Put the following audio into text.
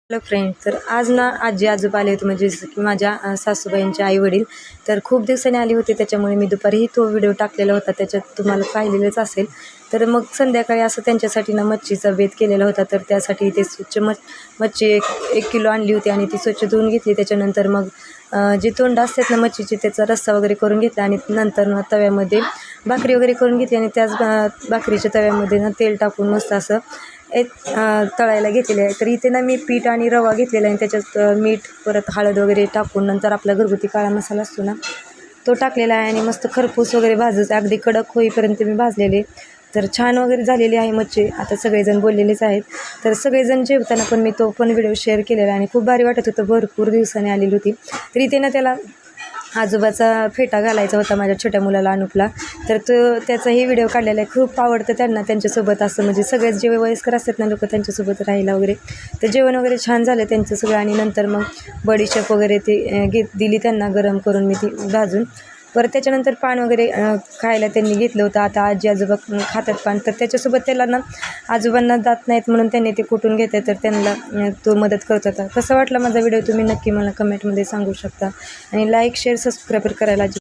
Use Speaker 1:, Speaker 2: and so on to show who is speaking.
Speaker 1: Hello friend, तर आज ना आजी आजोबा आले होते, म्हणजे जसं की माझ्या सासूबाईंचे आई वडील. तर खूप दिवसांनी आले होते, त्याच्यामुळे मी दुपारीही तो व्हिडिओ टाकलेला होता, त्याच्यात तुम्हाला पाहिलेलंच असेल. तर मग संध्याकाळी असं त्यांच्यासाठी ना मच्छीचा बेत केलेला होता. तर त्यासाठी ते स्वच्छ मच्छी एक किलो आणली होती आणि ती स्वच्छ धुवून घेतली. त्याच्यानंतर मग जे तोंड असतात ना मच्छीचे, त्याचा रस्सा वगैरे करून घेतला आणि नंतर मग तव्यामध्ये भाकरी वगैरे करून घेतली आणि त्याच भाकरीच्या तव्यामध्ये ना तेल टाकून मस्त असं तळायला घेतलेले आहे. तर इथे ना मी पीठ आणि रवा घेतलेला आहे, त्याच्यात मीठ परत हळद वगैरे टाकून नंतर आपला घरगुती काळा मसाला असतो ना तो टाकलेला आहे आणि मस्त खरपूस वगैरे भाजायचं, अगदी कडक होईपर्यंत मी भाजलेले. तर छान वगैरे झालेली आहे मच्छी. आता सगळेजण बोललेलेच आहेत. तर सगळेजण जेवताना पण मी तो पण व्हिडिओ शेअर केलेला आणि खूप भारी वाटत होतं. भरपूर दिवसांनी आलेली होती. तर इथे ना त्याला आजोबाचा फेटा घालायचा होता माझ्या छोट्या मुलाला अनुपला. तर त्याचाही व्हिडिओ काढलेला आहे. खूप आवडतं त्यांना त्यांच्यासोबत असं, म्हणजे सगळेच जे वयस्कर असतात ना लोक, त्यांच्यासोबत राहायला वगैरे. तर जेवण वगैरे छान झालं त्यांचं सगळं आणि नंतर मग बडीशेप वगैरे ते दिली त्यांना गरम करून मी ती भाजून. परत त्याच्यानंतर पान वगैरे खायला त्यांनी घेतलं होतं. आता आजी आजोबा खातात पान, तर त्याच्यासोबत त्याला ना आजोबांना जात नाहीत म्हणून त्यांनी ते कुटून घेतात, तर त्यांना तो मदत करत होता. कसा वाटला माझा व्हिडिओ तुम्ही नक्की मला कमेंटमध्ये सांगू शकता आणि लाईक शेअर सबस्क्राईब करायला